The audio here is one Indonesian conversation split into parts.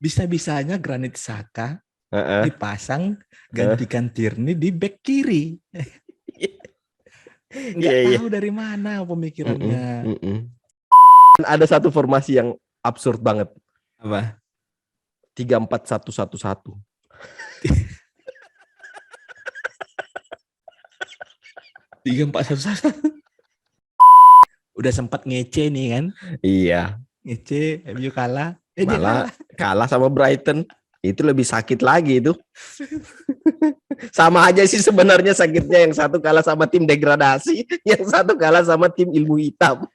bisa-bisanya Granit Xhaka Heeh. dipasang gantikan Tierney di back kiri. Iya, Nggak iya. tahu dari mana Mm-mm, pemikirannya. mm-mm. Ada satu formasi yang absurd banget. Apa? 3-4-1-1-1. 3-4-1-1. Udah sempat ngece nih kan. Iya, Ngece, MU kalah. Dia malah kalah. kalah sama Brighton. Itu lebih sakit lagi itu. Sama aja sih sebenarnya sakitnya, yang satu kalah sama tim degradasi, yang satu kalah sama tim ilmu hitam.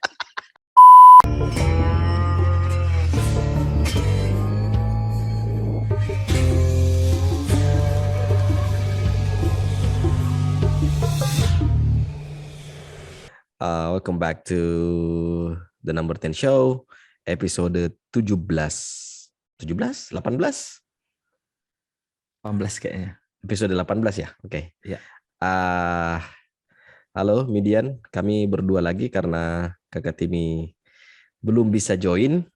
Welcome back to the number 10 show, episode 17. 17? 18? 18 kayaknya. Episode 18 ya? Oke. Ya. Halo Midian, kami berdua lagi karena kakak Timi belum bisa join,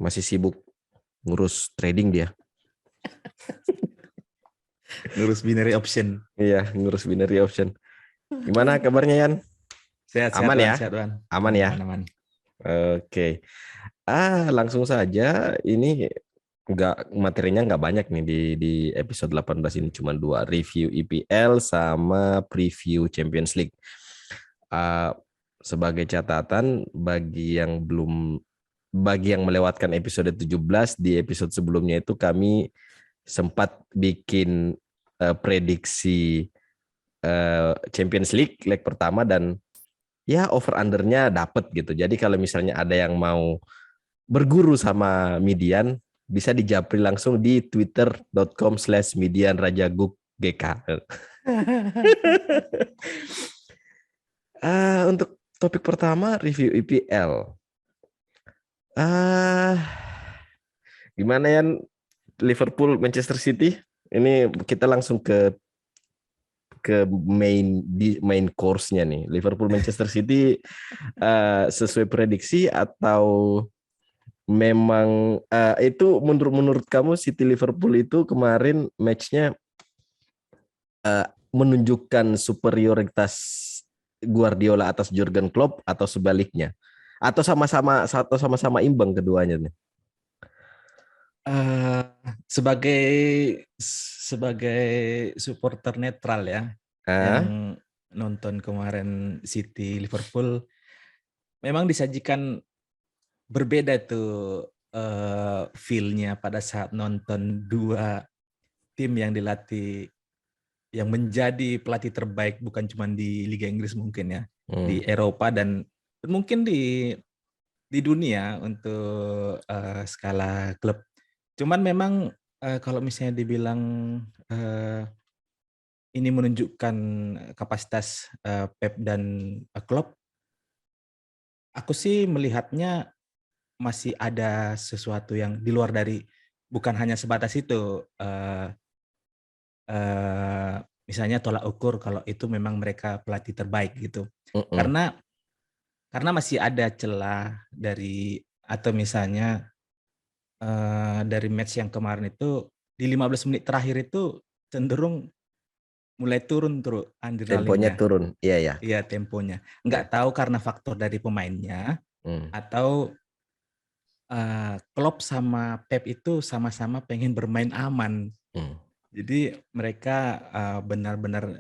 masih sibuk ngurus trading dia. Ngurus binary option. Iya, ngurus binary option. Gimana kabarnya Yan? Sehat, Aman ya? sehat, Wan. Aman ya? Aman. Oke. Langsung saja, ini materinya nggak banyak nih di episode 18 ini, cuma 2 review EPL sama preview Champions League. Sebagai catatan bagi yang melewatkan episode 17, di episode sebelumnya itu kami sempat bikin prediksi Champions League leg pertama, dan ya over undernya dapet gitu. Jadi kalau misalnya ada yang mau berguru sama Midian, bisa dijapri langsung di twitter.com/midianrajaguk.gk. Untuk topik pertama, review EPL. Gimana ya, Liverpool Manchester City? Ini kita langsung ke main course-nya nih. Liverpool Manchester City sesuai prediksi atau memang itu menurut kamu City Liverpool itu kemarin match-nya menunjukkan superioritas Guardiola atas Jurgen Klopp atau sebaliknya? Atau sama-sama imbang keduanya nih? Sebagai supporter netral ya, yang nonton kemarin City Liverpool, memang disajikan berbeda tuh feel-nya pada saat nonton dua tim yang dilatih, yang menjadi pelatih terbaik bukan cuma di Liga Inggris mungkin ya, di Eropa dan mungkin di dunia untuk skala klub. Cuman memang kalau misalnya dibilang ini menunjukkan kapasitas Pep dan Klopp, aku sih melihatnya masih ada sesuatu yang di luar dari, bukan hanya sebatas itu. Misalnya tolak ukur kalau itu memang mereka pelatih terbaik gitu. Karena masih ada celah dari, atau misalnya dari match yang kemarin itu di 15 menit terakhir itu cenderung mulai turun Temponya adrenalinnya. turun, iya ya. Iya, temponya. Nggak tahu karena faktor dari pemainnya atau Klopp sama Pep itu sama-sama pengen bermain aman. Jadi mereka benar-benar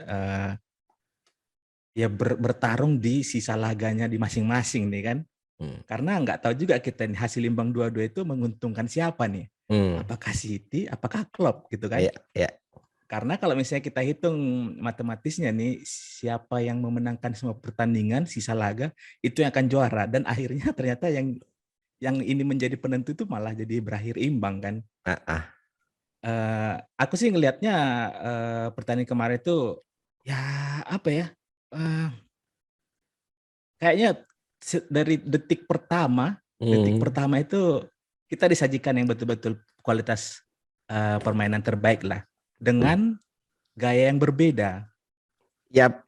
ya bertarung di sisa laganya di masing-masing nih kan. Karena nggak tahu juga kita nih, hasil imbang 2-2 itu menguntungkan siapa nih? Apakah City, apakah Klopp gitu kan? Iya, iya. Karena kalau misalnya kita hitung matematisnya nih, siapa yang memenangkan semua pertandingan sisa laga itu yang akan juara, dan akhirnya ternyata yang ini menjadi penentu itu malah jadi berakhir imbang kan. Aku sih ngelihatnya pertandingan kemarin itu ya apa ya, kayaknya dari detik pertama itu kita disajikan yang betul-betul kualitas permainan terbaik lah, dengan gaya yang berbeda. Yap,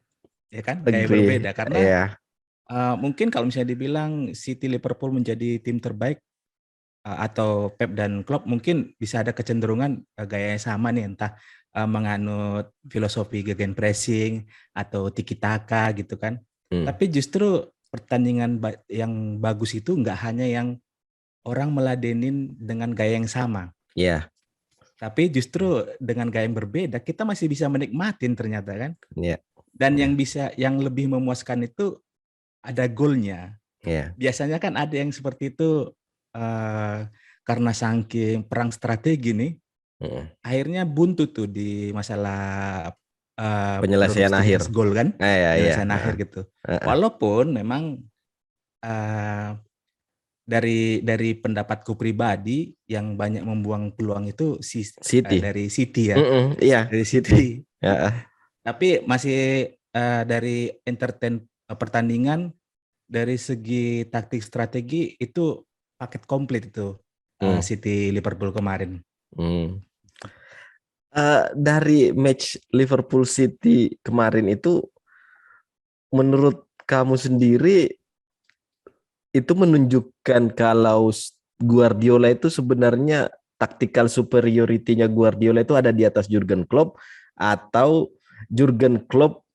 Ya kan, gaya agree. berbeda karena Yeah. mungkin kalau misalnya dibilang City Liverpool menjadi tim terbaik, atau Pep dan Klopp mungkin bisa ada kecenderungan gaya yang sama nih, entah menganut filosofi gegenpressing atau tiki taka gitu kan. Tapi justru pertandingan yang bagus itu nggak hanya yang orang meladenin dengan gaya yang sama. Iya. Tapi justru dengan gaya yang berbeda kita masih bisa menikmatin ternyata kan. Iya. Dan yang lebih memuaskan itu ada golnya. Iya. Biasanya kan ada yang seperti itu karena saking perang strategi nih, akhirnya buntu tuh di masalah Penyelesaian akhir. produktivitas gol kan, Iya. penyelesaian akhir gitu. Walaupun memang dari pendapatku pribadi yang banyak membuang peluang itu City. dari City ya, Iya. dari City. Ya. Tapi masih dari entertain pertandingan, dari segi taktik strategi itu paket komplit itu City Liverpool kemarin. Dari match Liverpool City kemarin itu, menurut kamu sendiri itu menunjukkan kalau Guardiola itu sebenarnya tactical superiority-nya Guardiola itu ada di atas Jurgen Klopp, atau Jurgen Klopp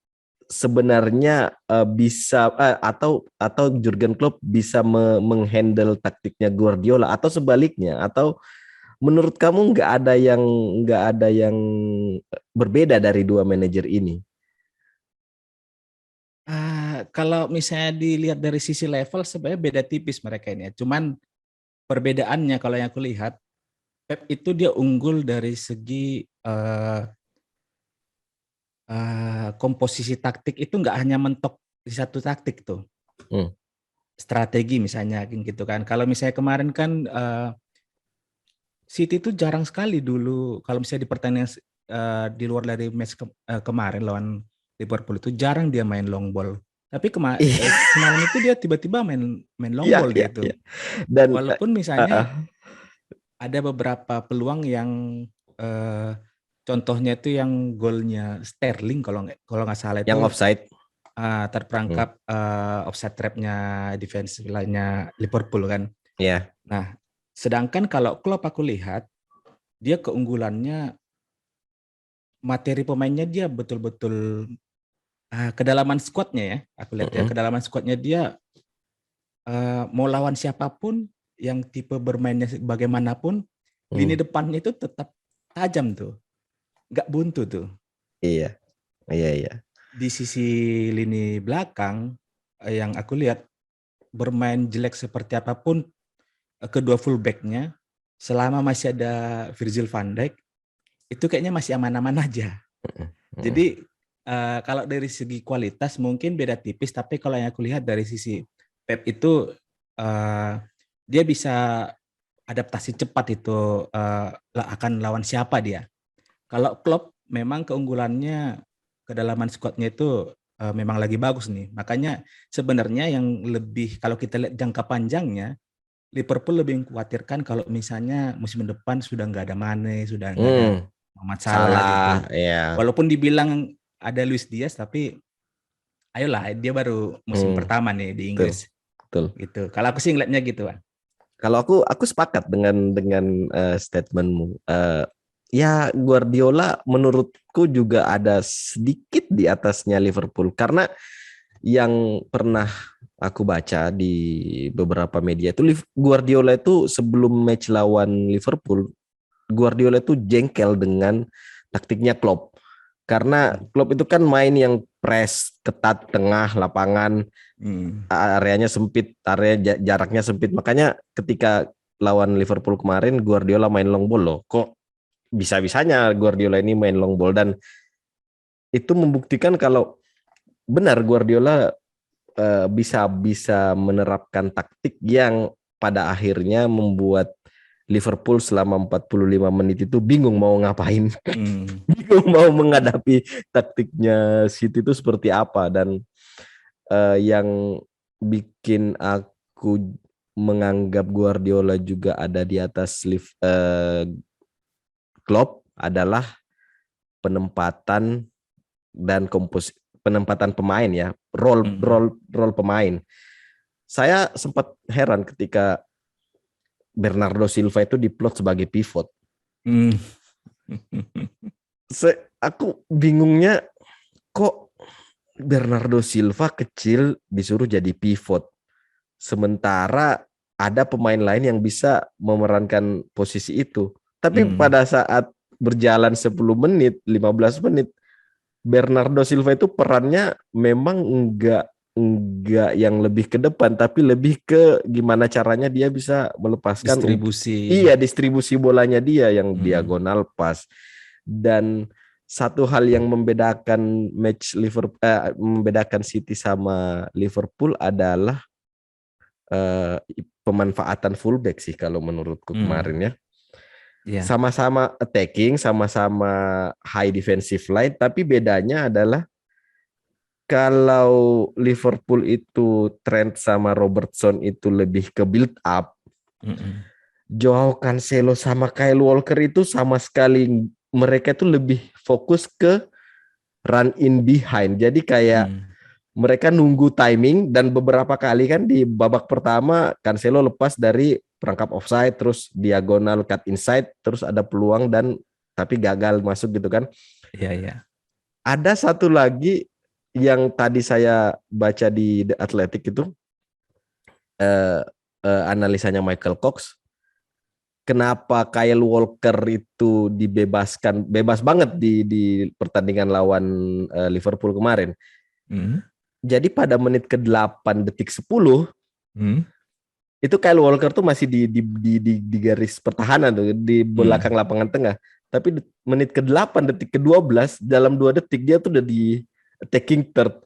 sebenarnya bisa atau Jurgen Klopp bisa menghandle taktiknya Guardiola, atau sebaliknya, atau menurut kamu nggak ada yang berbeda dari dua manajer ini? Kalau misalnya dilihat dari sisi level sebenarnya beda tipis mereka ini ya. Cuman perbedaannya kalau yang aku lihat, Pep itu dia unggul dari segi komposisi taktik itu nggak hanya mentok di satu taktik tuh. Strategi misalnya gitu kan. Kalau misalnya kemarin kan City itu jarang sekali dulu kalau misalnya di pertandingan di luar dari match kemarin lawan Liverpool itu jarang dia main long ball. Tapi semalam itu dia tiba-tiba main long ball dia itu. Dan walaupun misalnya ada beberapa peluang yang contohnya itu yang golnya Sterling kalau nggak salah itu yang offside terperangkap offside trap-nya defense lainnya Liverpool kan. Ya. Nah, sedangkan kalau Klopp aku lihat dia keunggulannya materi pemainnya dia betul-betul kedalaman squadnya ya. Aku lihat ya kedalaman squadnya dia mau lawan siapapun yang tipe bermainnya bagaimanapun lini depannya itu tetap tajam tuh. Nggak buntu tuh. Iya. Di sisi lini belakang yang aku lihat bermain jelek seperti apapun kedua fullbacknya, selama masih ada Virgil van Dijk itu kayaknya masih aman-aman aja. Jadi kalau dari segi kualitas mungkin beda tipis, tapi kalau yang aku lihat dari sisi Pep itu dia bisa adaptasi cepat itu akan lawan siapa dia. Kalau Klopp memang keunggulannya kedalaman squadnya itu memang lagi bagus nih. Makanya sebenarnya yang lebih kalau kita lihat jangka panjangnya, Liverpool lebih mengkhawatirkan kalau misalnya musim depan sudah nggak ada Mane, sudah nggak ada Muhammad Salah gitu. Ya. Walaupun dibilang ada Luis Diaz, tapi ayolah dia baru musim pertama nih di Inggris. Betul. Gitu. Kalau aku sih ngeliatnya gitu, Bang. Kalau aku sepakat dengan statementmu. Ya Guardiola menurutku juga ada sedikit di atasnya Liverpool, karena yang pernah aku baca di beberapa media itu Guardiola itu sebelum match lawan Liverpool, Guardiola itu jengkel dengan taktiknya Klopp. Karena Klopp itu kan main yang press ketat tengah lapangan, areanya sempit, jaraknya sempit. Makanya ketika lawan Liverpool kemarin Guardiola main long ball loh. Kok bisa-bisanya Guardiola ini main long ball, dan itu membuktikan kalau benar Guardiola bisa menerapkan taktik yang pada akhirnya membuat Liverpool selama 45 menit itu bingung mau ngapain. Bingung mau menghadapi taktiknya City itu seperti apa. Dan yang bikin aku menganggap Guardiola juga ada di atas Klopp adalah penempatan dan penempatan pemain ya, role pemain. Saya sempat heran ketika Bernardo Silva itu diplot sebagai pivot. Hmm. Aku bingungnya kok Bernardo Silva kecil disuruh jadi pivot. Sementara ada pemain lain yang bisa memerankan posisi itu. Tapi pada saat berjalan 10 menit, 15 menit, Bernardo Silva itu perannya memang enggak yang lebih ke depan, tapi lebih ke gimana caranya dia bisa melepaskan distribusi bolanya dia yang diagonal pas. Dan satu hal yang membedakan membedakan City sama Liverpool adalah pemanfaatan fullback sih kalau menurutku kemarin ya. Sama-sama attacking, sama-sama high defensive line, tapi bedanya adalah kalau Liverpool itu Trent sama Robertson itu lebih ke build up, Joao Cancelo sama Kyle Walker itu sama sekali mereka itu lebih fokus ke run in behind. Jadi kayak mereka nunggu timing, dan beberapa kali kan di babak pertama Cancelo lepas dari perangkap offside, terus diagonal cut inside, terus ada peluang tapi gagal masuk gitu kan. Iya. Ada satu lagi yang tadi saya baca di The Athletic itu analisanya Michael Cox. Kenapa Kyle Walker itu bebas banget di pertandingan lawan Liverpool kemarin. Jadi pada menit ke-8 detik 10 itu Kyle Walker tuh masih di garis pertahanan tuh, di belakang lapangan tengah. Tapi menit ke-8 detik ke-12 dalam 2 detik dia tuh udah di attacking third.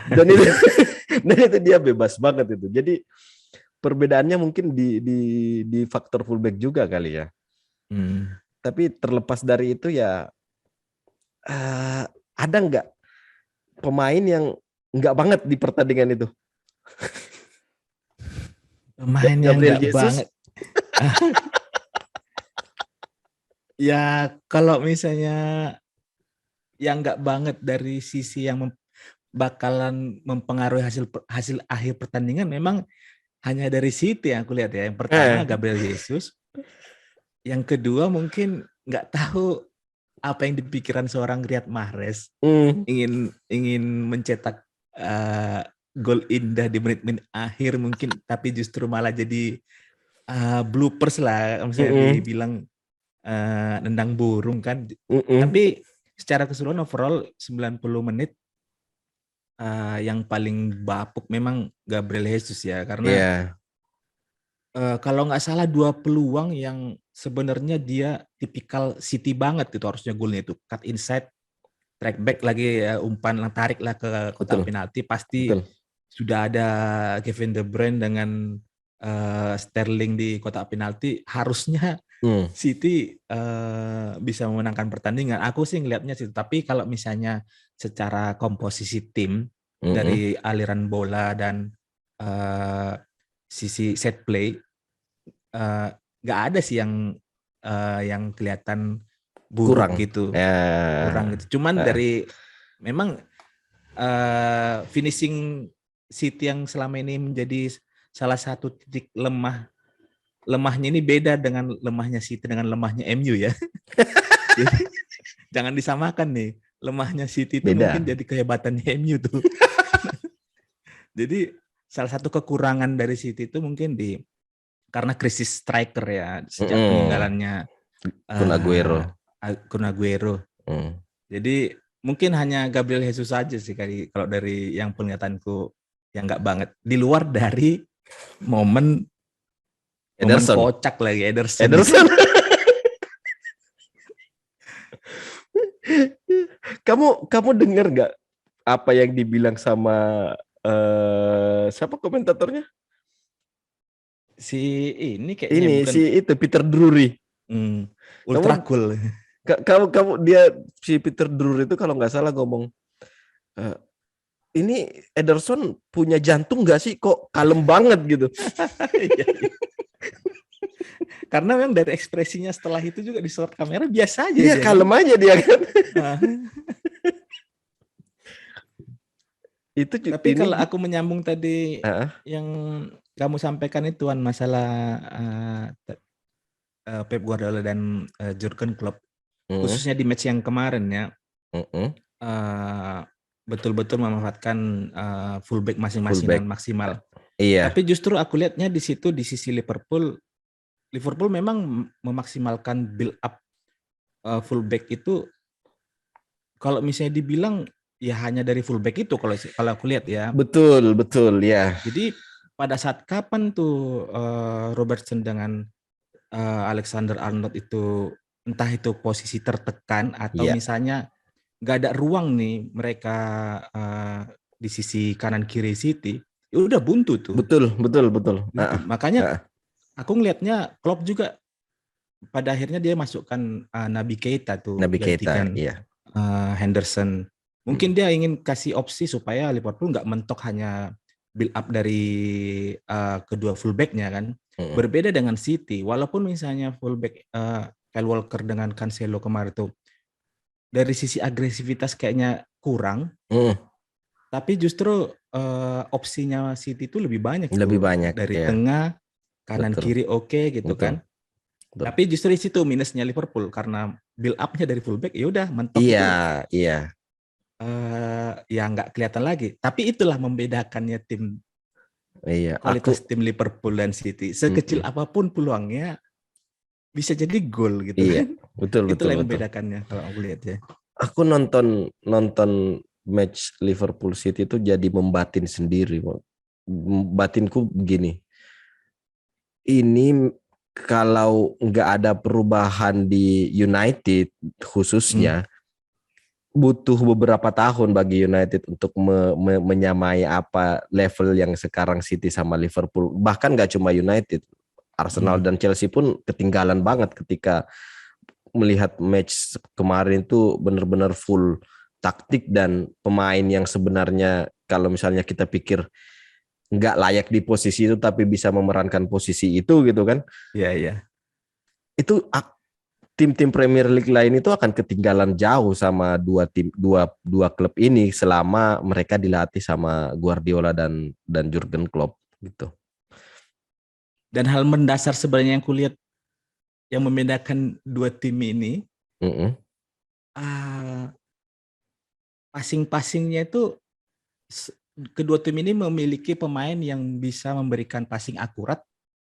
Dan itu dia bebas banget itu. Jadi perbedaannya mungkin di faktor fullback juga kali ya. Tapi terlepas dari itu ya ada nggak pemain yang nggak banget di pertandingan itu? Pemain yang nggak banget. Ya kalau misalnya yang nggak banget dari sisi yang bakalan mempengaruhi hasil akhir pertandingan, memang hanya dari City yang aku lihat ya. Yang pertama Gabriel Jesus, yang kedua mungkin nggak tahu apa yang dipikiran seorang Riyad Mahrez, ingin mencetak gol indah di menit-menit akhir mungkin, tapi justru malah jadi bloopers lah, misalnya dibilang nendang burung kan. Tapi secara keseluruhan overall 90 menit yang paling bapuk memang Gabriel Jesus ya, karena kalau nggak salah 2 peluang yang sebenarnya dia tipikal City banget gitu, harusnya golnya itu cut inside, track back lagi, umpan tarik lah ke kotak penalti, pasti sudah ada Kevin De Bruyne dengan Sterling di kotak penalti, harusnya City bisa memenangkan pertandingan. Aku sih ngelihatnya sih, tapi kalau misalnya secara komposisi tim dari aliran bola dan sisi set play, nggak ada sih yang kelihatan buruk gitu, kurang gitu. Cuman dari memang finishing City yang selama ini menjadi salah satu titik lemahnya ini beda dengan lemahnya City dengan lemahnya MU ya. Jadi, jangan disamakan nih, lemahnya City itu mungkin jadi kehebatannya MU tuh. Jadi salah satu kekurangan dari City itu mungkin karena krisis striker ya, sejak peninggalannya Kun Aguero. Jadi mungkin hanya Gabriel Jesus saja sih kalau dari yang penglihatanku yang nggak banget. Di luar dari momen kocak lagi Ederson. Kamu dengar nggak apa yang dibilang sama siapa komentatornya? Si ini kayaknya bukan. Si itu Peter Drury. Ultra cool. Kamu si Peter Drury itu kalau nggak salah ngomong, ini Ederson punya jantung nggak sih, kok kalem banget gitu. Karena memang dari ekspresinya setelah itu juga di short kamera biasa aja. Iya, kalem aja dia kan. Tapi kalau aku menyambung tadi yang kamu sampaikan itu masalah Pep Guardiola dan Jurgen Klopp, khususnya di match yang kemarin ya, betul-betul memanfaatkan fullback masing-masing Fullback. dengan maksimal. Iya. Tapi justru aku lihatnya di situ di sisi Liverpool memang memaksimalkan build up fullback itu. Kalau misalnya dibilang ya hanya dari fullback itu kalau aku lihat ya. Betul ya. Jadi pada saat kapan tuh Robertson dengan Alexander Arnold itu entah itu posisi tertekan atau Iya. misalnya nggak ada ruang nih mereka di sisi kanan kiri City, ya udah buntu tuh. Betul. Buntu. Makanya aku ngelihatnya Klopp juga pada akhirnya dia masukkan Naby Keita tuh gantikan iya. Henderson. Mungkin dia ingin kasih opsi supaya Liverpool nggak mentok hanya build up dari kedua fullbacknya kan. Berbeda dengan City, walaupun misalnya fullback Kyle Walker dengan Cancelo kemarin tuh dari sisi agresivitas kayaknya kurang, tapi justru opsinya City itu lebih banyak dari ya. tengah, kanan kiri oke gitu kan. Tapi justru di situ minusnya Liverpool karena build up-nya dari fullback ya udah mentok itu. Iya. Ya nggak kelihatan lagi. Tapi itulah membedakannya tim. Iya. Kualitas tim Liverpool dan City. Sekecil apapun peluangnya bisa jadi gol gitu iya. kan. Betul. Itulah yang membedakannya kalau aku lihat ya. Aku nonton match Liverpool City itu jadi membatin sendiri. Batinku begini. Ini kalau nggak ada perubahan di United khususnya, butuh beberapa tahun bagi United untuk menyamai apa level yang sekarang City sama Liverpool. Bahkan nggak cuma United, Arsenal dan Chelsea pun ketinggalan banget ketika melihat match kemarin tuh benar-benar full taktik dan pemain yang sebenarnya kalau misalnya kita pikir nggak layak di posisi itu tapi bisa memerankan posisi itu gitu kan. Iya. Itu tim-tim Premier League lain itu akan ketinggalan jauh sama dua klub ini selama mereka dilatih sama Guardiola dan Jurgen Klopp gitu. Dan hal mendasar sebenarnya yang kulihat yang membedakan dua tim ini, passing-passingnya itu kedua tim ini memiliki pemain yang bisa memberikan passing akurat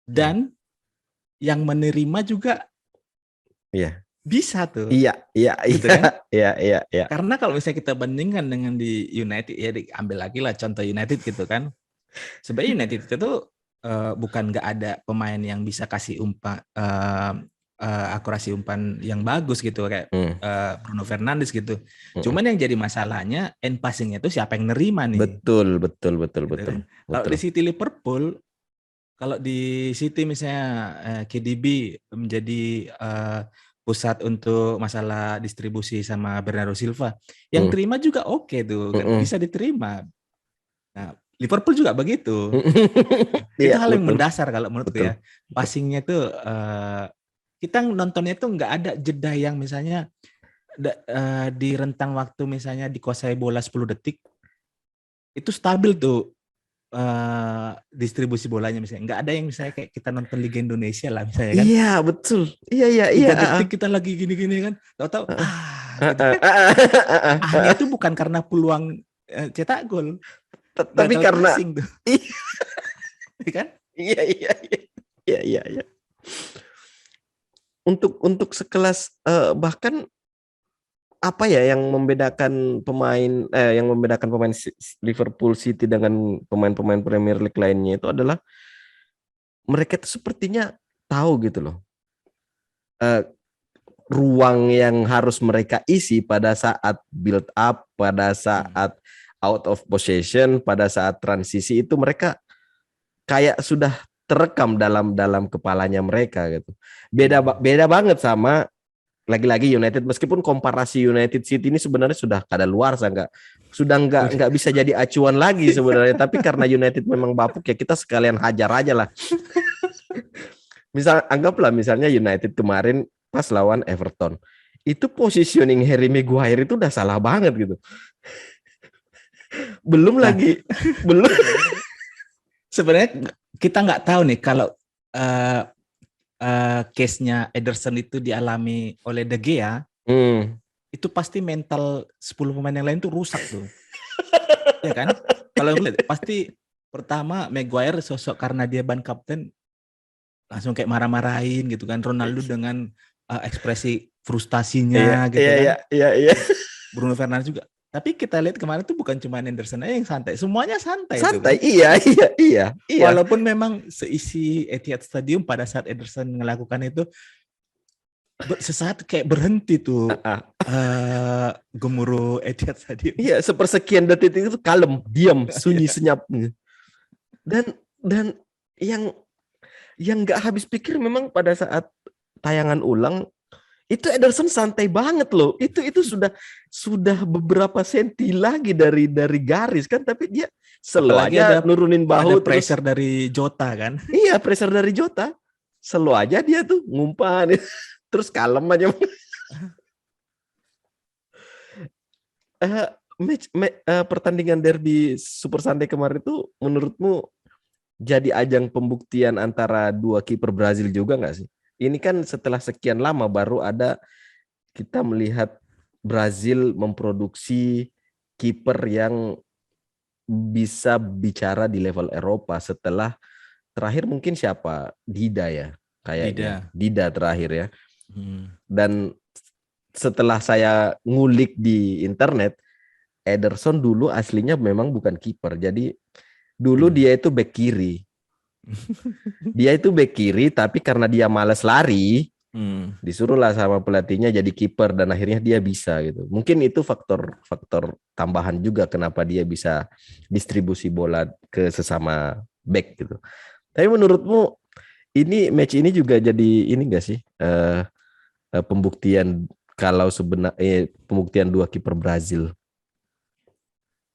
dan yang menerima juga. Iya. Bisa tuh. Iya. Gitu kan? Iya. Karena kalau misalnya kita bandingkan dengan di United, ya diambil lagi lah contoh United gitu kan. Sebenarnya United itu bukan nggak ada pemain yang bisa kasih akurasi umpan yang bagus gitu kayak Bruno Fernandes gitu. Cuman yang jadi masalahnya end passingnya itu siapa yang nerima nih? Betul. Kalau di City Liverpool, kalau di City misalnya KDB menjadi pusat untuk masalah distribusi sama Bernardo Silva, yang terima juga oke tuh, bisa diterima. Nah, Liverpool juga begitu. Itu hal yang mendasar kalau menurutku ya. Passingnya tuh kita nontonnya tuh nggak ada jeda yang misalnya di rentang waktu misalnya dikuasai bola 10 detik itu stabil tuh distribusi bolanya misalnya. Nggak ada yang misalnya kayak kita nonton Liga Indonesia lah misalnya kan. Iya betul. Iya. 3 detik kita lagi gini-gini kan. Tahu-tahu gitu kan. Itu bukan karena peluang cetak gol. Tapi karena passing tuh. Kan? Iya. Untuk sekelas bahkan apa ya yang membedakan pemain Liverpool City dengan pemain-pemain Premier League lainnya itu adalah mereka itu sepertinya tahu gitu loh ruang yang harus mereka isi pada saat build up, pada saat out of possession, pada saat transisi itu mereka kayak sudah terekam dalam kepalanya mereka gitu. Beda banget sama lagi-lagi United, meskipun komparasi United City ini sebenarnya sudah kadaluarsa, nggak bisa jadi acuan lagi sebenarnya. Tapi karena United memang bapuk ya kita sekalian hajar aja lah. Anggaplah misalnya United kemarin pas lawan Everton, itu positioning Harry Maguire itu udah salah banget gitu. Belum sebenarnya kita nggak tahu nih kalau uh, case-nya Ederson itu dialami oleh De Gea, itu pasti mental 10 pemain yang lain tuh rusak tuh. Ya kan? Kalau aku lihat pasti pertama Maguire sosok karena dia ban kapten langsung kayak marah-marahin gitu kan. Ronaldo dengan ekspresi frustasinya gitu kan. Iya. Bruno Fernandes juga. Tapi kita lihat kemarin tuh bukan cuma Henderson aja yang santai, semuanya santai itu kan. Iya. Walaupun memang seisi Etihad Stadium pada saat Ederson melakukan itu sesaat kayak berhenti tuh gemuruh Etihad Stadium. Iya, sepersekian detik itu kalem, diam, sunyi, senyap. Dan yang nggak habis pikir memang pada saat tayangan ulang itu Ederson santai banget loh. Itu sudah beberapa senti lagi dari garis kan, tapi dia selalu aja nurunin bahu. Ada pressure dari Jota kan? Iya, pressure dari Jota. Selalu aja dia tuh ngumpan terus kalem aja. Pertandingan derby Super Sunday kemarin itu menurutmu jadi ajang pembuktian antara dua kiper Brazil juga nggak sih? Ini kan setelah sekian lama baru ada kita melihat Brazil memproduksi kiper yang bisa bicara di level Eropa setelah terakhir mungkin siapa? Dida ya, kayaknya. Dida terakhir ya. Dan setelah saya ngulik di internet, Ederson dulu aslinya memang bukan kiper. Jadi dulu dia itu bek kiri. Dia itu bek kiri, tapi karena dia malas lari, disuruhlah sama pelatihnya jadi kiper dan akhirnya dia bisa gitu. Mungkin itu faktor tambahan juga kenapa dia bisa distribusi bola ke sesama bek gitu. Tapi menurutmu ini match ini juga jadi ini enggak sih pembuktian kalau sebenarnya pembuktian dua kiper Brazil?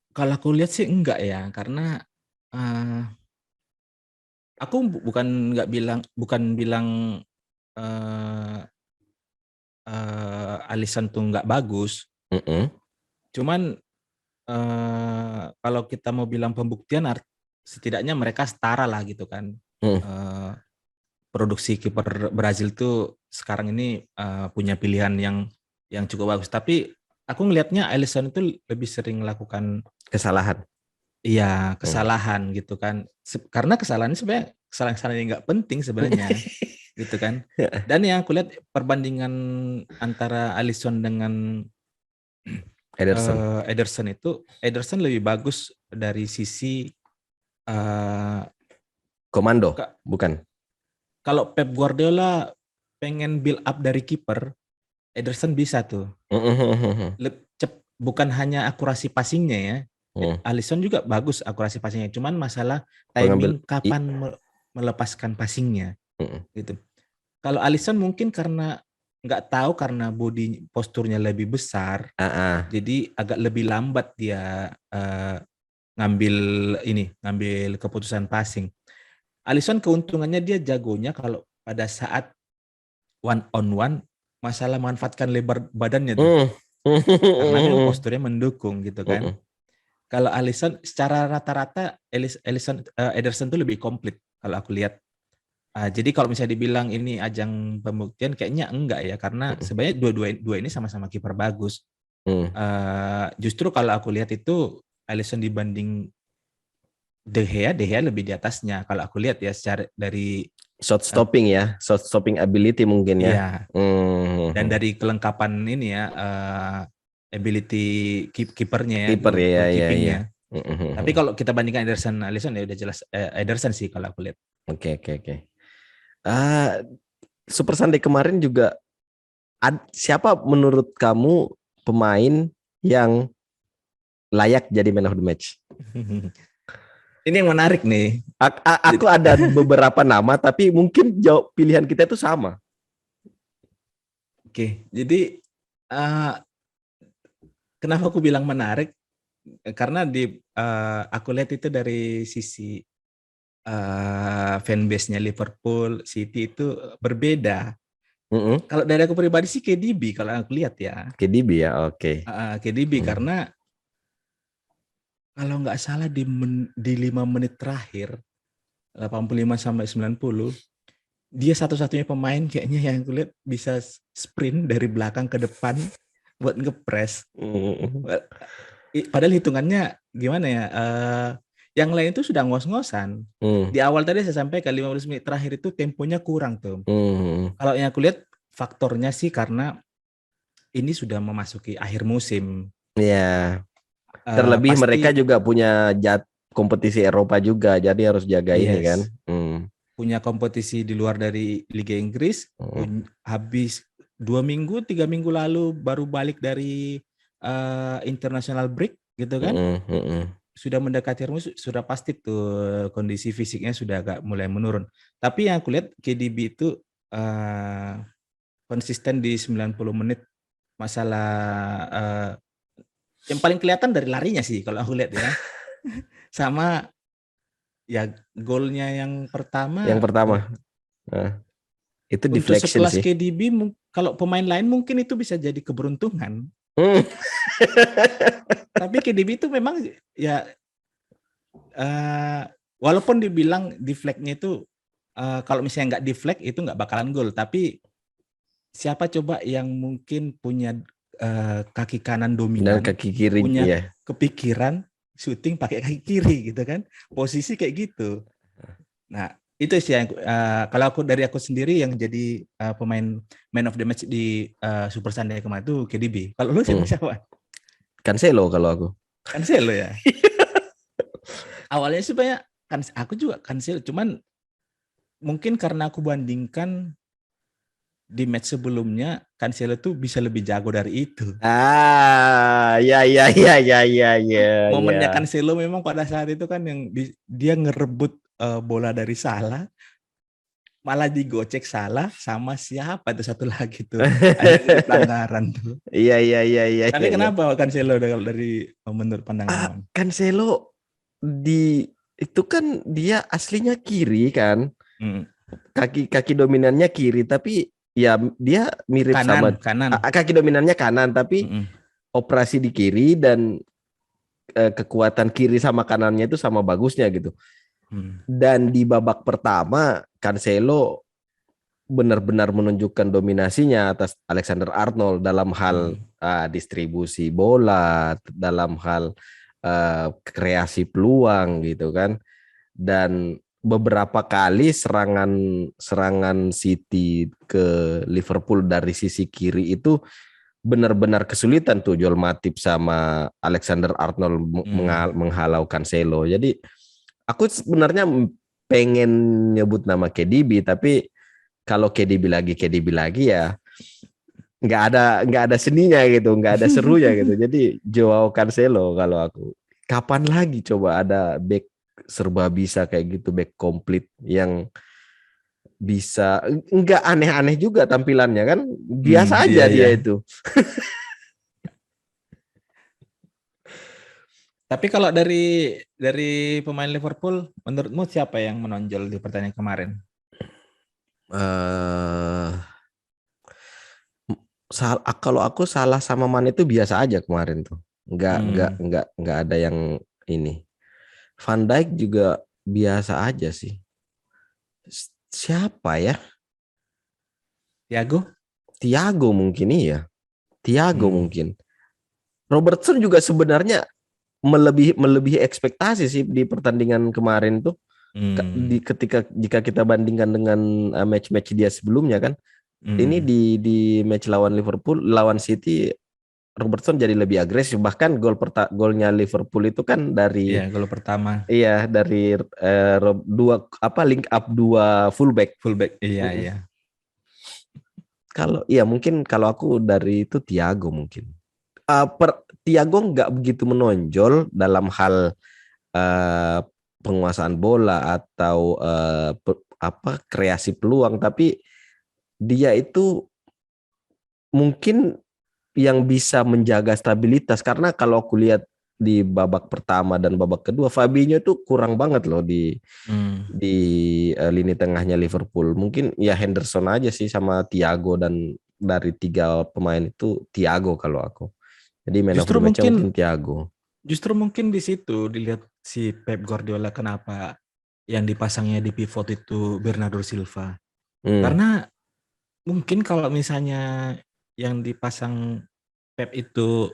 Kalau aku lihat sih enggak ya, karena aku bukan bilang Alisson tuh nggak bagus. Cuman kalau kita mau bilang pembuktian, setidaknya mereka setara lah gitu kan. Produksi kiper Brazil tuh sekarang ini punya pilihan yang cukup bagus. Tapi aku ngelihatnya Alisson itu lebih sering melakukan kesalahan. Iya, kesalahan gitu kan. Karena kesalahannya sebenarnya kesalahan yang nggak penting sebenarnya. Gitu kan. Dan yang aku lihat perbandingan antara Alisson dengan Ederson itu, Ederson lebih bagus dari sisi komando, bukan? Kalau Pep Guardiola pengen build up dari kiper, Ederson bisa tuh. Bukan hanya akurasi passingnya ya. Alisson juga bagus akurasi passingnya, cuman masalah timing kapan melepaskan passingnya. Gitu. Kalau Alisson mungkin karena nggak tahu karena body posturnya lebih besar, jadi agak lebih lambat dia ngambil keputusan passing. Alisson keuntungannya dia jagonya kalau pada saat one on one masalah manfaatkan lebar badannya tuh. Karena memang posturnya mendukung gitu kan. Kalau Alisson secara rata-rata Ederson tuh lebih komplit kalau aku lihat. Jadi kalau misalnya dibilang ini ajang pembuktian kayaknya enggak ya, karena sebenarnya dua ini sama-sama kiper bagus. Justru kalau aku lihat itu Alisson dibanding De Gea lebih di atasnya kalau aku lihat ya, secara dari shot stopping shot stopping ability mungkin ya. Iya. Dan dari kelengkapan ini ya ability kipernya ya, keepingnya. Tapi kalau kita bandingkan Ederson, Alisson ya udah jelas Ederson sih kalau aku lihat. Oke. Super Sunday kemarin juga siapa menurut kamu pemain yang layak jadi man of the match? Ini yang menarik nih. Aku ada beberapa nama, tapi mungkin pilihan kita itu sama. Oke, jadi kenapa aku bilang menarik? Karena aku lihat itu dari sisi fanbase-nya Liverpool, City itu berbeda. Kalau dari aku pribadi sih KDB kalau aku lihat ya. KDB ya, oke. KDB karena kalau nggak salah di 5 menit terakhir 85 sampai 90, dia satu-satunya pemain kayaknya yang kulihat bisa sprint dari belakang ke depan buat ngepres. Padahal hitungannya gimana ya? Yang lain itu sudah ngos-ngosan. Di awal tadi saya sampaikan 15 menit terakhir itu temponya kurang tuh. Kalau yang aku lihat faktornya sih karena ini sudah memasuki akhir musim. Ya. Terlebih Pasti, mereka juga punya kompetisi Eropa juga, jadi harus jaga ini kan. punya kompetisi di luar dari Liga Inggris. Habis 2 minggu, 3 minggu lalu baru balik dari international break gitu kan. Sudah mendekati rumus, sudah pasti tuh kondisi fisiknya sudah agak mulai menurun. Tapi yang aku lihat KDB itu konsisten di 90 menit. Masalah yang paling kelihatan dari larinya sih kalau aku lihat ya. Sama ya golnya yang pertama. Yang pertama. Itu Untuk deflection sekelas sih. KDB, kalau pemain lain mungkin itu bisa jadi keberuntungan. Tapi KDB itu memang ya walaupun dibilang deflect-nya itu kalau misalnya nggak deflect itu nggak bakalan gol. Tapi siapa coba yang mungkin punya kaki kanan dominan, Dan kaki kiri punya ya. kepikiran syuting pakai kaki kiri gitu kan, posisi kayak gitu. Nah itu sih yang kalau dari aku sendiri yang jadi pemain man of the match di Super Sunday kemarin itu KDB. Kalau lu siapa? Cancelo kalau aku. Cancelo ya. Awalnya sih banyak kan aku juga Cancelo, cuman mungkin karena aku bandingkan di match sebelumnya Cancelo tuh bisa lebih jago dari itu. Ya. Momennya Cancelo memang pada saat itu kan yang dia ngerebut bola dari Salah, malah digocek Salah sama siapa tuh satu lagi tuh. Ada pelanggaran tuh. Iya. Tapi kenapa Cancelo dari menurut pandangan Cancelo itu kan dia aslinya kiri kan. Kaki dominannya kiri, tapi ya dia mirip kanan. Kaki dominannya kanan, tapi operasi di kiri dan kekuatan kiri sama kanannya itu sama bagusnya gitu. Dan di babak pertama Cancelo benar-benar menunjukkan dominasinya atas Alexander Arnold dalam hal distribusi bola, dalam hal kreasi peluang gitu kan. Dan beberapa kali serangan City ke Liverpool dari sisi kiri itu benar-benar kesulitan tuh Joel Matip sama Alexander Arnold menghalau Cancelo. Jadi aku sebenarnya pengen nyebut nama KDB, tapi kalau KDB lagi ya nggak ada seninya gitu, nggak ada serunya gitu. Jadi Joao Cancelo kalau aku. Kapan lagi coba ada back serba bisa kayak gitu, back komplit yang bisa nggak aneh-aneh juga tampilannya kan, biasa aja dia itu. Tapi kalau dari pemain Liverpool, menurutmu siapa yang menonjol di pertandingan kemarin? Kalau aku Salah sama Mane itu biasa aja kemarin tuh, nggak ada yang ini. Van Dijk juga biasa aja sih. Siapa ya? Thiago mungkin iya. Thiago mungkin. Robertson juga sebenarnya melebihi ekspektasi sih di pertandingan kemarin tuh. Jika kita bandingkan dengan match-match dia sebelumnya kan. Ini di match lawan Liverpool, lawan City, Robertson jadi lebih agresif. Bahkan golnya Liverpool itu kan dari gol pertama. Iya, dari link up dua fullback. Iya. Mungkin kalau aku dari itu Thiago mungkin. Thiago nggak begitu menonjol dalam hal penguasaan bola atau kreasi peluang, tapi dia itu mungkin yang bisa menjaga stabilitas, karena kalau aku lihat di babak pertama dan babak kedua Fabinho itu kurang banget loh di lini tengahnya Liverpool. Mungkin ya Henderson aja sih sama Thiago, dan dari 3 pemain itu Thiago kalau aku. Jadi man of the match mungkin Thiago. Justru mungkin di situ dilihat si Pep Guardiola kenapa yang dipasangnya di pivot itu Bernardo Silva. Hmm. Karena mungkin kalau misalnya yang dipasang Pep itu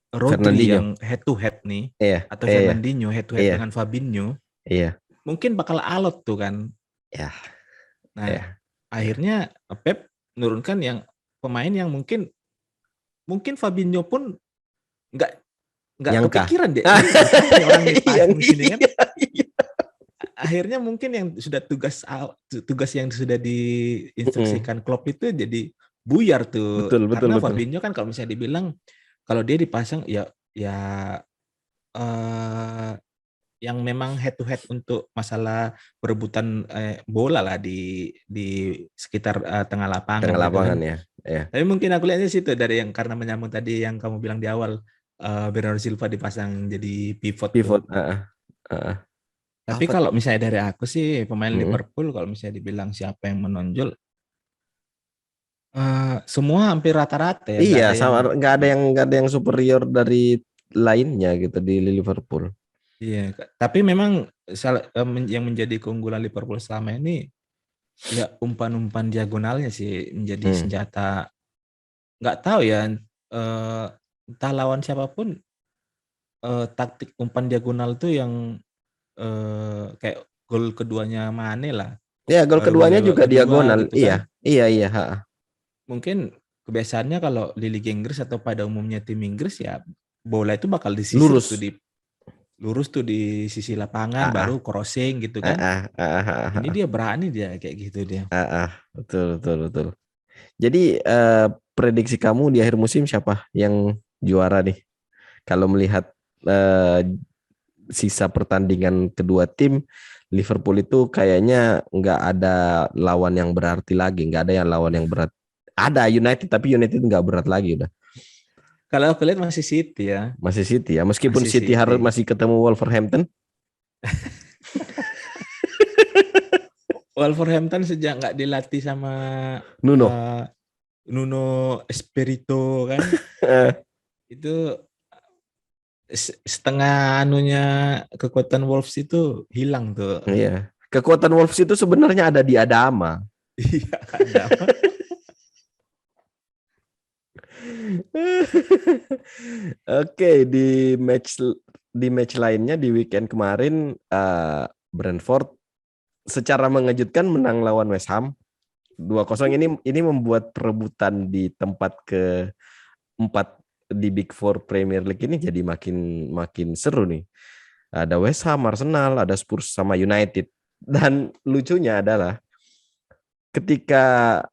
Rodri Fernandinho. yang head to head nih, Iya, atau iya, Fernandinho head to head iya, dengan Fabinho, iya, mungkin bakal alot tuh kan. iya, Nah, iya. akhirnya Pep menurunkan yang pemain yang mungkin Fabinho pun nggak Nyangka. kepikiran deh, ini ngapain nih orang Yang dipasang di sini kan. iya, iya. Akhirnya mungkin yang sudah tugas yang sudah Mm-mm. diinstruksikan Klopp itu jadi buyar tuh. Betul, betul, Karena betul. Fabinho kan kalau misalnya dibilang kalau dia dipasang ya eh, yang memang head to head untuk masalah perebutan bola lah di sekitar tengah lapangan Tengah gitu kan. lapangan ya. Ya. Tapi mungkin aku lihatnya situ dari yang karena menyambung tadi yang kamu bilang di awal, Bernardo Silva dipasang jadi pivot tuh. Pivot. Uh. Tapi Apa? kalau misalnya dari aku sih pemain Mm. Liverpool kalau misalnya dibilang siapa yang menonjol, semua hampir rata-rata ya, nggak Iya, ada yang sama nggak ada yang superior dari lainnya gitu di Liverpool. iya. Tapi memang yang menjadi keunggulan Liverpool selama ini ya umpan-umpan diagonalnya sih menjadi Hmm. senjata. Nggak tahu ya, entah lawan siapapun, taktik umpan diagonal tuh yang kayak gol keduanya Mane lah, Ya, gol gol keduanya juga kedua diagonal. gitu kan. Iya, iya, iya. Ha. Mungkin kebiasaannya kalau di Liga Inggris atau pada umumnya tim Inggris ya bola itu bakal disisir tuh Lurus. lurus tuh di sisi lapangan Ah, baru crossing gitu kan. Ini ah. dia berani dia kayak gitu dia. Betul, betul, betul. Jadi prediksi kamu di akhir musim siapa yang juara nih? Kalau melihat eh, sisa pertandingan kedua tim, Liverpool itu kayaknya nggak ada lawan yang berarti lagi, nggak ada yang lawan yang berat. Ada United, tapi United nggak berat lagi udah. Kalau aku lihat masih City ya, Masih City ya, meskipun masih City harus City. masih ketemu Wolverhampton. Wolverhampton sejak nggak dilatih sama Nuno. eh, Nuno Espirito kan, itu setengah anunya kekuatan Wolves itu hilang tuh. Iya. Kekuatan Wolves itu sebenarnya ada di Adama. Iya, ada apa? Oke, di match lainnya di weekend kemarin Brentford secara mengejutkan menang lawan West Ham 2-0. Ini membuat perebutan di tempat keempat di Big Four Premier League ini jadi makin makin seru nih. Ada West Ham, Arsenal, ada Spurs sama United. Dan lucunya adalah ketika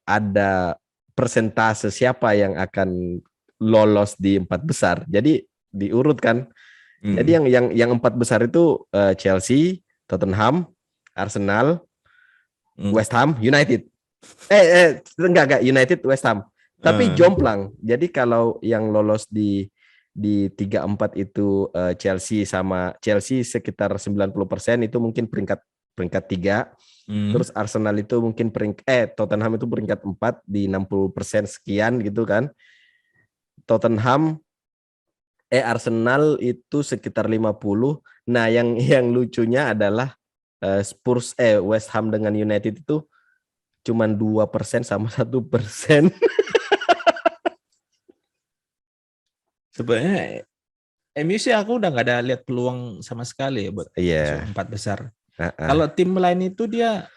ada persentase siapa yang akan lolos di empat besar. Jadi diurutkan. Jadi yang empat besar itu Chelsea, Tottenham, Arsenal, West Ham, United. Enggak United, West Ham. Tapi jomplang. Jadi kalau yang lolos di 3-4 itu Chelsea sekitar 90% itu mungkin peringkat 3. Terus Arsenal itu mungkin Tottenham itu peringkat 4 di 60% sekian gitu kan. Arsenal itu sekitar 50. Nah, yang lucunya adalah West Ham dengan United itu cuman 2% sama 1%. Sebenarnya MU sih aku udah nggak ada lihat peluang sama sekali ya buat masuk empat besar. Kalau tim lain itu dia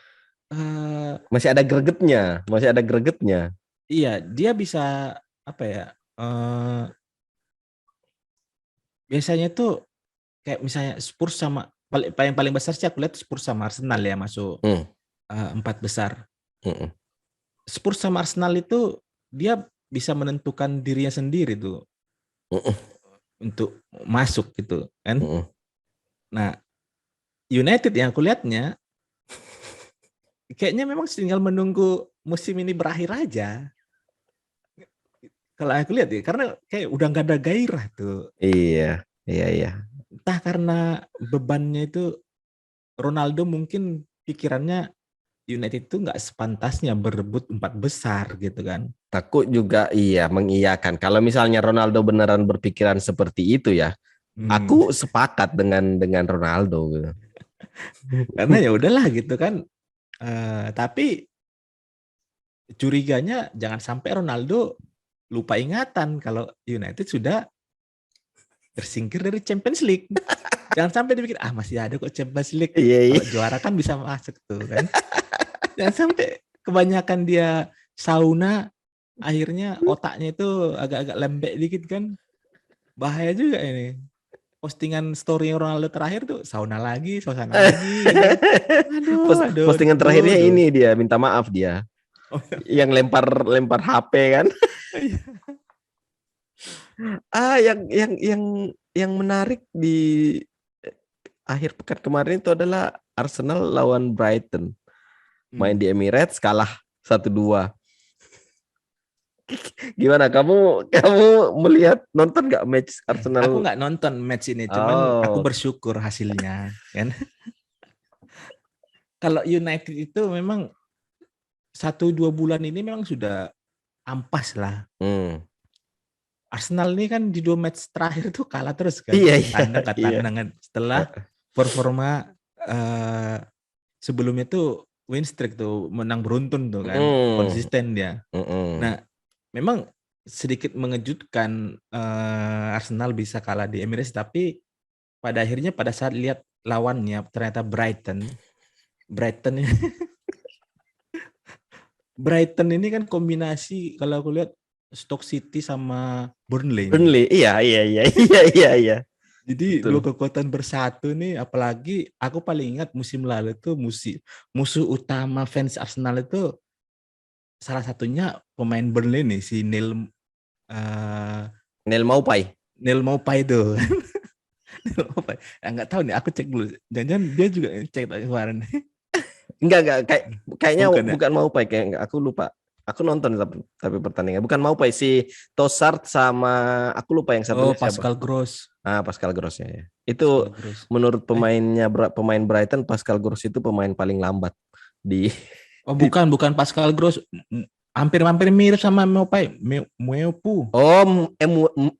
masih ada gregetnya. Iya, dia bisa apa ya? Biasanya tuh kayak misalnya Spurs sama paling besar sih aku lihat Spurs sama Arsenal ya masuk empat besar. Spurs sama Arsenal itu dia bisa menentukan dirinya sendiri tuh untuk masuk gitu kan. Nah, United yang aku lihatnya kayaknya memang tinggal menunggu musim ini berakhir aja. Kalau aku lihat ya, karena kayak udah nggak ada gairah tuh. Iya. Entah karena bebannya itu Ronaldo mungkin pikirannya United itu nggak sepantasnya berebut empat besar gitu kan. Takut juga mengiyakan. Kalau misalnya Ronaldo beneran berpikiran seperti itu ya, aku sepakat dengan Ronaldo gitu. Karena ya udahlah gitu kan. Tapi curiganya jangan sampai Ronaldo lupa ingatan kalau United sudah tersingkir dari Champions League. Jangan sampai dipikir masih ada kok Champions League. Iya, iya. Kalau juara kan bisa masuk tuh kan. Jangan sampai kebanyakan dia sauna, akhirnya otaknya itu agak-agak lembek dikit kan. Bahaya juga ini. Postingan story Ronaldo terakhir tuh sauna lagi kan. Aduh. Postingan terakhirnya ini dia minta maaf dia. Oh, yang lempar HP kan. Yang menarik di akhir pekan kemarin itu adalah Arsenal lawan Brighton. Main di Emirates kalah 1-2. Gimana kamu melihat, nonton nggak match Arsenal? Aku nggak nonton match ini, cuman aku bersyukur hasilnya kan. Kalau United itu memang 1-2 bulan ini memang sudah ampas lah. Arsenal ini kan di 2 match terakhir tuh kalah terus kan. Tandang. Setelah performa sebelumnya tuh win streak tuh, menang beruntun tuh kan, konsisten dia. Nah, memang sedikit mengejutkan Arsenal bisa kalah di Emirates, tapi pada akhirnya pada saat lihat lawannya ternyata Brighton Brighton ini kan kombinasi kalau aku lihat Stoke City sama Burnley. Iya. Jadi dua kekuatan bersatu nih, apalagi aku paling ingat musim lalu tuh musuh utama fans Arsenal itu salah satunya pemain Burnley nih, si Neil Maupay itu. Neil Maupay. Nggak tahu nih, aku cek dulu. Jangan-jangan dia juga cek kemarin. Enggak, kayaknya bukan Maupay, kayak aku lupa. Aku nonton tapi pertandingan bukan Maupay, si Trossard sama aku lupa yang satunya siapa. Pascal Gross. Pascal Gross ya. Itu menurut pemain Brighton, Pascal Gross itu pemain paling lambat di. Bukan Pascal Gross. Hampir mirip sama Maupay. Mwepu.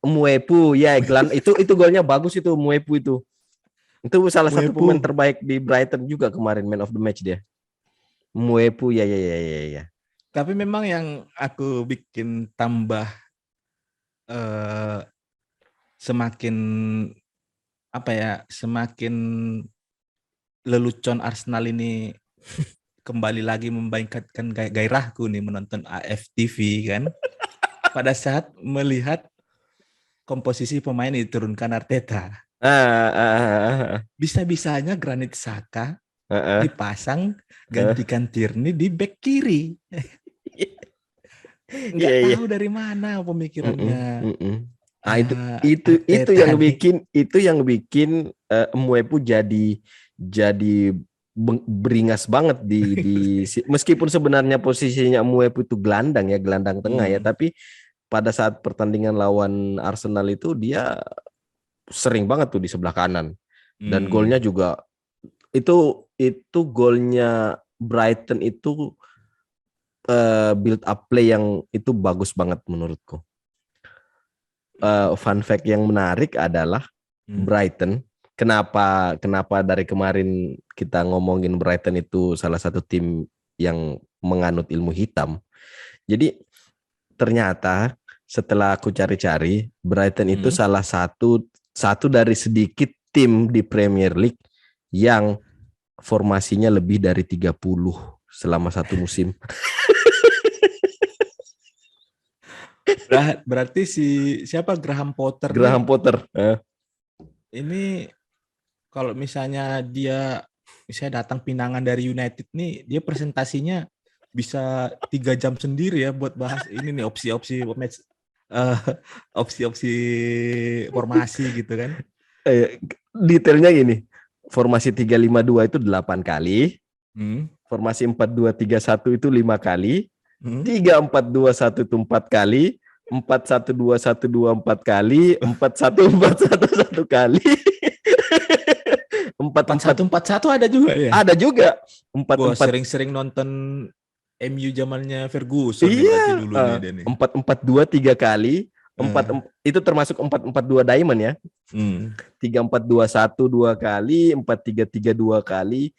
Mwepu ya, itu golnya bagus itu, Mwepu itu. Itu salah satu pemain terbaik di Brighton juga kemarin, man of the match dia. Mwepu ya. Tapi memang yang aku bikin tambah semakin lelucon Arsenal ini kembali lagi membangkitkan gairahku nih menonton AFTV kan. Pada saat melihat komposisi pemain diturunkan Arteta. Bisa-bisanya Granit Xhaka dipasang gantikan Tierney di bek kiri. Nggak tahu dari mana pemikirannya. Itu yang bikin Mwepu jadi beringas banget di meskipun sebenarnya posisinya Mwepu itu gelandang tengah ya, tapi pada saat pertandingan lawan Arsenal itu dia sering banget tuh di sebelah kanan. Dan golnya juga itu golnya Brighton itu build up play yang itu bagus banget menurutku. Fun fact yang menarik adalah Brighton, kenapa dari kemarin kita ngomongin Brighton itu salah satu tim yang menganut ilmu hitam. Jadi ternyata setelah aku cari-cari, Brighton itu salah satu dari sedikit tim di Premier League yang formasinya lebih dari 30 selama satu musim. Berarti siapa Graham Potter? Ini kalau misalnya dia datang pinangan dari United nih, dia presentasinya bisa 3 jam sendiri ya buat bahas ini nih opsi-opsi match, opsi-opsi formasi gitu kan. Detailnya gini, formasi 3-5-2 itu 8 kali, formasi 4-2-3-1 itu 5 kali, 3-4-2-1 itu 4 kali, 4-1-2-1-2 4 kali, 4-1-4-1 1 kali. 4-1-4-1 ada juga ya? Ada juga. 4-4 sering-sering nonton MU zamannya Ferguson. Iya. 4-4-2 3 kali, Itu termasuk 4-4-2 diamond ya. 3-4-2-1 2 kali, 4-3-3 2 kali,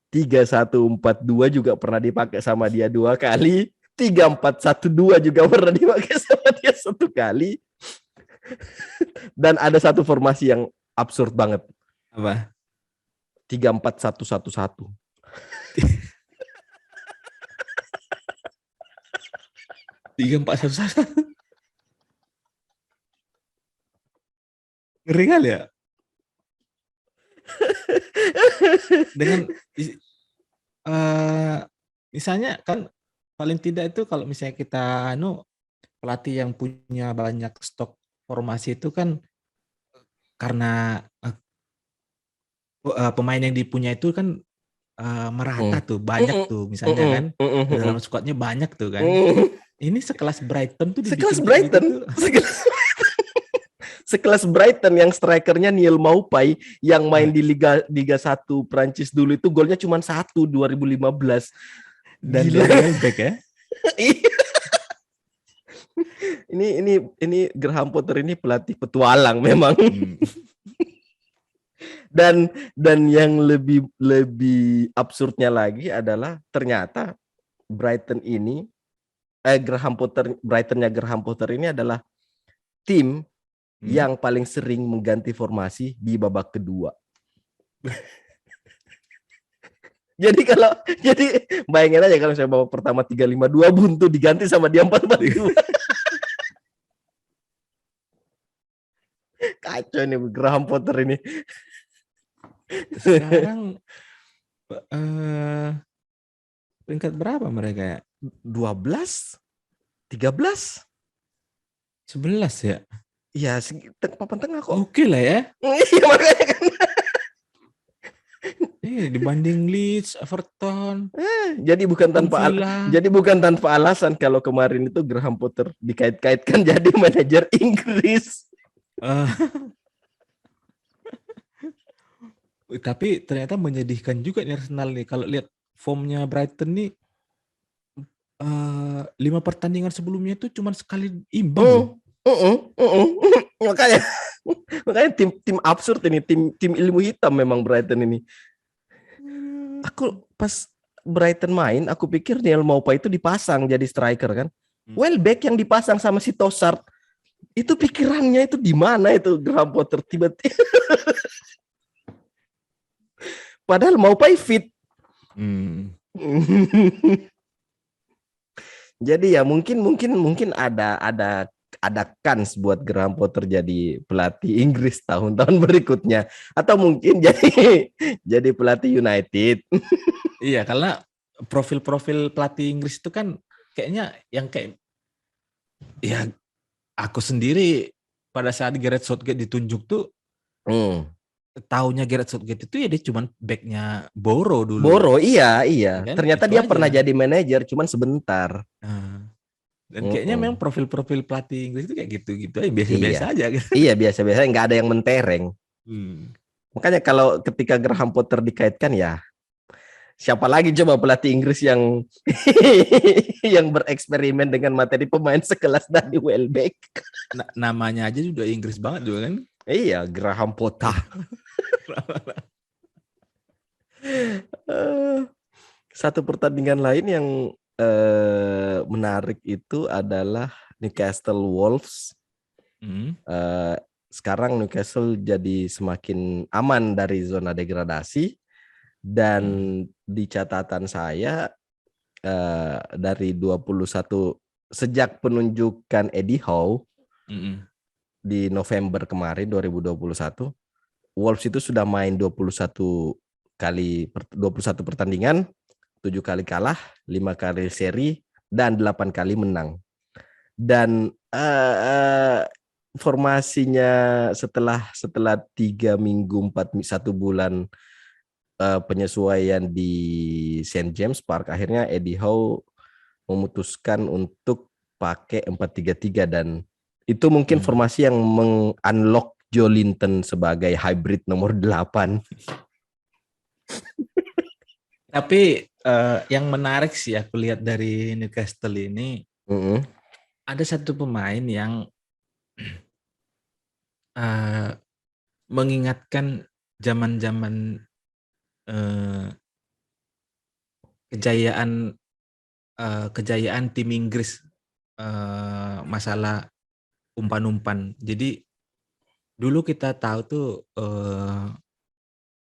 3-1-4-2 juga pernah dipakai sama dia 2 kali, 3-4-1-2 juga pernah dipakai sama dia 1 kali. Dan ada satu formasi yang absurd banget. Apa? 3-4-1-1-1. 3-4-1-1. Ngeri kali ya. Dengan misalnya kan paling tidak itu kalau misalnya kita pelatih yang punya banyak stok formasi itu kan karena pemain yang dipunya itu kan merata tuh, banyak tuh misalnya kan. Dalam squadnya banyak tuh kan. Ini sekelas Brighton tuh dibikin kayak gitu tuh. Sekelas Brighton yang strikernya Neil Maupay yang main di Liga 1 Prancis dulu itu golnya cuma 1 2015. Dan dia Welbeck ya. ini Graham Potter ini pelatih petualang memang. Dan yang lebih absurdnya lagi adalah ternyata Brightonnya Graham Potter ini adalah tim yang paling sering mengganti formasi di babak kedua. Jadi bayangin aja kalau saya babak pertama 3-5-2 buntu diganti sama dia 4-4-2. Kacau nih Graham Potter ini. Sekarang peringkat berapa mereka ya? 12? 13? 11 ya? Iya, papan tengah kok. Oke lah ya. Iya makanya kan. Dibanding Leeds, Everton. Jadi bukan tanpa alasan kalau kemarin itu Graham Potter dikait-kaitkan jadi manajer Inggris. Tapi ternyata menyedihkan juga nih Arsenal nih. Kalau lihat formnya Brighton nih, 5 pertandingan sebelumnya itu cuma sekali imbang. Makanya tim absurd ini, tim ilmu hitam memang Brighton ini. Aku pas Brighton main, aku pikir Neil Maupay itu dipasang jadi striker kan. Welbeck yang dipasang sama si Trossard. Itu pikirannya itu di mana itu Graham Potter tiba-tiba. Padahal Maupay fit. Jadi ya mungkin ada kans buat Graham Potter jadi pelatih Inggris tahun-tahun berikutnya, atau mungkin jadi pelatih United. Iya, karena profil-profil pelatih Inggris itu kan kayaknya yang kayak ya aku sendiri pada saat Gareth Southgate ditunjuk tuh taunya Gareth Southgate itu ya dia cuman backnya Boro dulu. Boro, iya. Kan? Ternyata itu dia aja. pernah jadi manajer, cuman sebentar. Dan kayaknya memang profil-profil pelatih Inggris itu kayak gitu-gitu aja, biasa-biasa aja. Iya, biasa-biasa, nggak ada yang mentereng. Makanya kalau ketika Graham Potter dikaitkan ya, siapa lagi coba pelatih Inggris yang yang bereksperimen dengan materi pemain sekelas Danny Welbeck. Namanya aja udah Inggris banget juga kan? Iya, Graham Potter. Satu pertandingan lain yang menarik itu adalah Newcastle Wolves. Sekarang Newcastle jadi semakin aman dari zona degradasi, dan di catatan saya dari 21 sejak penunjukan Eddie Howe di November kemarin 2021, Wolves itu sudah main 21 pertandingan, 7 kali kalah, 5 kali seri, dan 8 kali menang. Dan formasinya setelah 3 minggu 1 bulan penyesuaian di St. James Park, akhirnya Eddie Howe memutuskan untuk pakai 4-3-3, dan itu mungkin formasi yang meng-unlock Joelinton sebagai hybrid nomor 8. Tapi yang menarik sih aku lihat dari Newcastle ini, ada satu pemain yang Eh, mengingatkan zaman-zaman eh, kejayaan kejayaan tim Inggris masalah umpan-umpan. Jadi dulu kita tahu tuh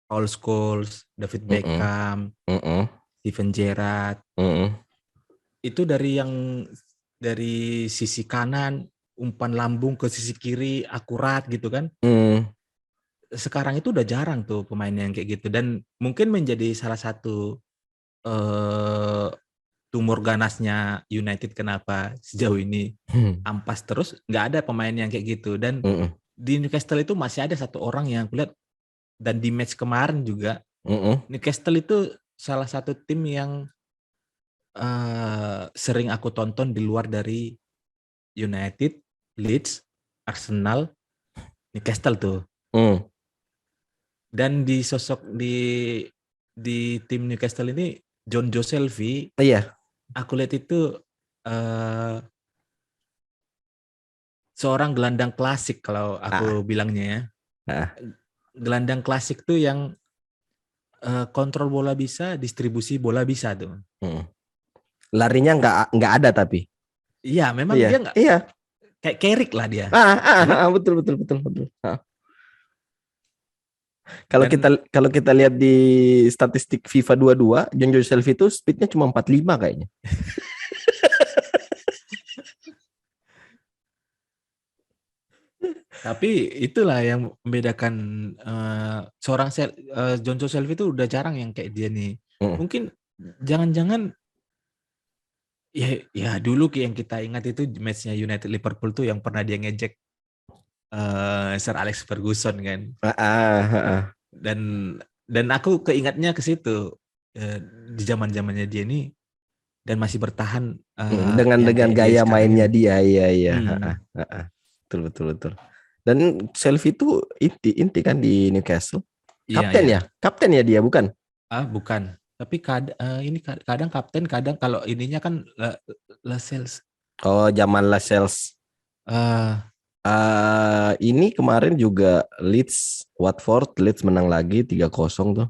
Paul Scholes, David Mm-mm. Beckham, Mm-mm. Steven Gerrard. Mm-mm. Itu dari sisi kanan umpan lambung ke sisi kiri akurat gitu kan. Mm. Sekarang itu udah jarang tuh pemain yang kayak gitu dan mungkin menjadi salah satu eh, tumor ganasnya United kenapa sejauh ini ampas terus nggak ada pemain yang kayak gitu dan Mm-mm. di Newcastle itu masih ada satu orang yang kulihat dan di match kemarin juga Mm-mm. Newcastle itu salah satu tim yang sering aku tonton di luar dari United, Leeds, Arsenal, Newcastle tuh. Mm. Dan di sosok di tim Newcastle ini John Joe Shelby, Iya. aku lihat itu eh, seorang gelandang klasik kalau Ah, aku bilangnya ya. ah. Gelandang klasik tuh yang kontrol bola bisa, distribusi bola bisa tuh. Mm. Larinya nggak ada tapi. Iya, memang Iya, dia nggak iya. kayak Carrick lah dia. Betul betul betul betul. Kalau kita Dan kalau kita lihat di statistik FIFA 22, John Joe Shelby itu speednya cuma 45 kayaknya. tapi itulah yang membedakan seorang John Joe Shelby itu udah jarang yang kayak dia nih. Mm. Mungkin jangan-jangan ya dulu yang kita ingat itu matchnya United Liverpool tuh yang pernah dia ngejek Sir Alex Ferguson kan. Ah, ah, ah, ah. Dan aku keingatnya ke situ eh, di zaman-zamannya dia ini dan masih bertahan Dengan yang kayak dia gaya sekarang mainnya ini. dia, iya iya. Ah, ah, Hmm, ah, ah. Betul betul betul. Dan Shelby itu inti kan di Newcastle. iya ya. Kapten ya dia bukan? Bukan. Tapi ini kadang kapten, kadang kalau ininya kan Lascelles. Oh, zaman Lascelles. Ah, Ini kemarin juga Leeds menang lagi 3-0 tuh.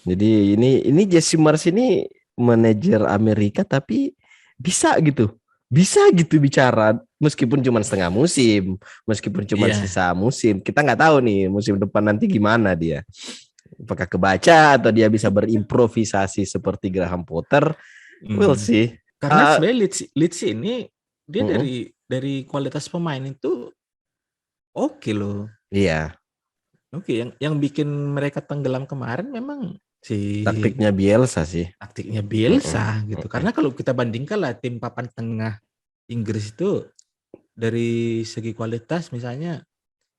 Jadi ini Jesse Marsh ini manajer Amerika tapi bisa gitu. Bisa gitu bicara meskipun cuma setengah musim, meskipun cuma iya. sisa musim. Kita nggak tahu nih musim depan nanti gimana dia. Apakah kebaca atau dia bisa berimprovisasi seperti Graham Potter? We'll Hmm. see. Karena Uh, sebenarnya Leeds ini dia uh-uh. dari kualitas pemain itu oke loh. Iya, Oke, yang bikin mereka tenggelam kemarin memang si taktiknya Bielsa sih. taktiknya Uh-uh. Bielsa gitu. Uh-uh. Karena kalau kita bandingkan lah tim papan tengah Inggris itu dari segi kualitas misalnya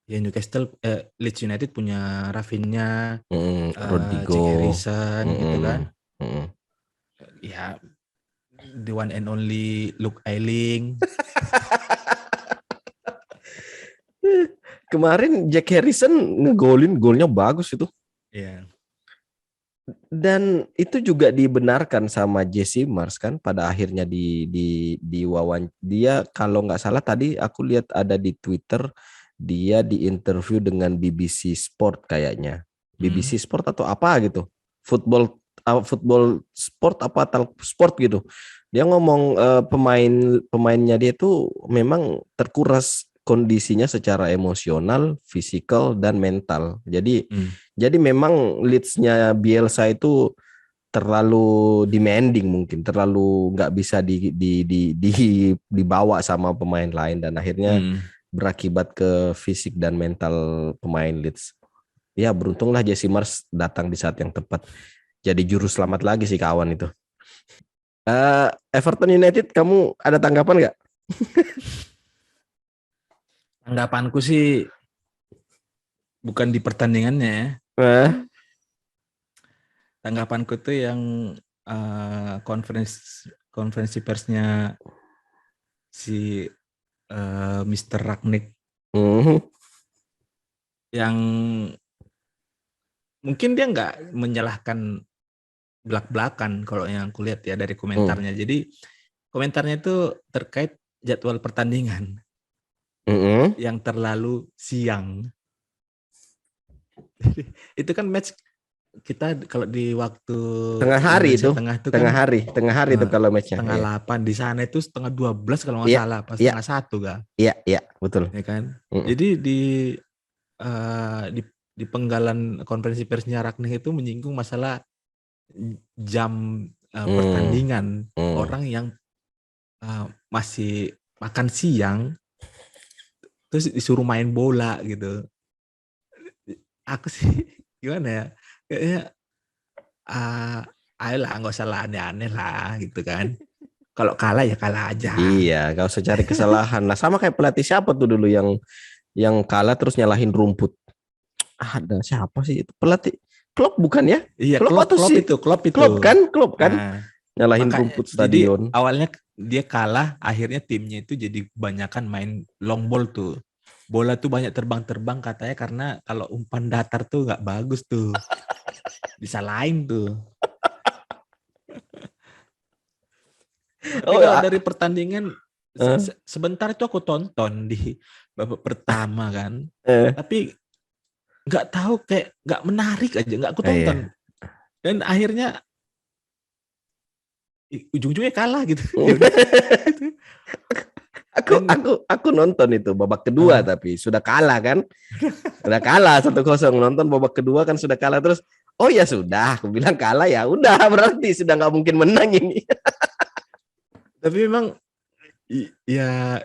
ya Leeds United punya Rafinha, Jack Rodrigo. Harrison gitu Uh-uh. kan. Uh-uh. Ya the one and only Luke Ayling. Kemarin Jack Harrison ngegolin, golnya bagus itu. Ya. Dan itu juga dibenarkan sama Jesse Mars kan pada akhirnya di dia kalau nggak salah tadi aku lihat ada di Twitter dia di interview dengan BBC Sport kayaknya. BBC Hmm. Sport atau apa gitu. Football sport apa tal sport gitu. Dia ngomong pemainnya dia tuh memang terkuras kondisinya secara emosional, fisikal dan mental. Hmm. Jadi memang Leeds-nya Bielsa itu terlalu demanding mungkin, terlalu nggak bisa dibawa sama pemain lain dan akhirnya Hmm. berakibat ke fisik dan mental pemain Leeds. Ya beruntunglah Jesse Mars datang di saat yang tepat. Jadi juru selamat lagi sih kawan itu. Everton United, kamu ada tanggapan nggak? Tanggapanku sih bukan di pertandingannya ya. Eh, Tanggapanku tuh yang konferensi persnya si Mr. Ragnik hmm, yang mungkin dia nggak menyalahkan belak-belakan kalau yang aku lihat ya dari hmm, komentarnya. Jadi komentarnya itu terkait jadwal pertandingan. yang terlalu siang. Itu kan match kita kalau di waktu Tengah hari Indonesia itu. Tengah itu Tengah kan hari. Tengah hari itu kalau matchnya. setengah 8, di sana itu setengah 12 kalau nggak Iya, salah, pas iya. setengah 1 kan. Iya, betul. Ya kan. Jadi di penggalan konferensi persnya Ragnik itu menyinggung masalah jam pertandingan. Orang yang masih makan siang terus disuruh main bola gitu. Aku sih gimana ya, kayaknya ayolah nggak usah lah aneh-aneh lah gitu kan. Kalau kalah ya kalah aja. Iya, gak usah cari kesalahan. Nah, sama kayak pelatih siapa tuh dulu yang kalah terus nyalahin rumput. Ada siapa sih itu pelatih? Klopp bukan ya? Iya, Klopp atau sih? Klopp itu. Klopp kan? Nah, Nyalahin makanya, rumput jadi stadion. awalnya dia kalah, akhirnya timnya itu jadi kebanyakan main long ball tuh. Bola tuh banyak terbang-terbang katanya karena kalau umpan datar tuh nggak bagus tuh. Disalahin tuh. Tapi kalau dari pertandingan sebentar itu aku tonton di babak pertama kan. Tapi nggak tahu, kayak nggak menarik aja, nggak aku tonton. Dan akhirnya ujung-ujungnya kalah gitu. Aku nonton itu babak kedua tapi sudah kalah kan. Sudah kalah 1-0, nonton babak kedua kan sudah kalah terus. Oh ya sudah, aku bilang kalah ya udah, berarti sudah nggak mungkin menang ini. Tapi memang ya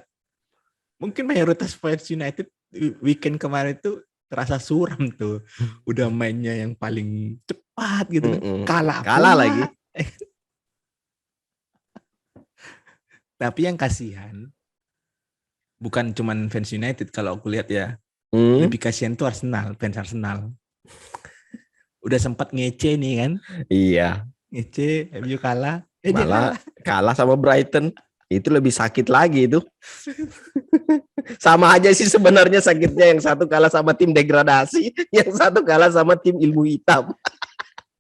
mungkin mayoritas fans United weekend kemarin itu terasa suram tuh. Udah mainnya yang paling cepat gitu kan. Kalah lagi. Tapi yang kasihan bukan cuman fans United kalau aku lihat ya. Lebih kasihan tuh fans Arsenal. Udah sempat ngece nih kan. Iya. Ngece, MU kalah. Malah kalah sama Brighton. Itu lebih sakit lagi itu. Sama aja sih sebenarnya sakitnya, yang satu kalah sama tim degradasi, yang satu kalah sama tim ilmu hitam.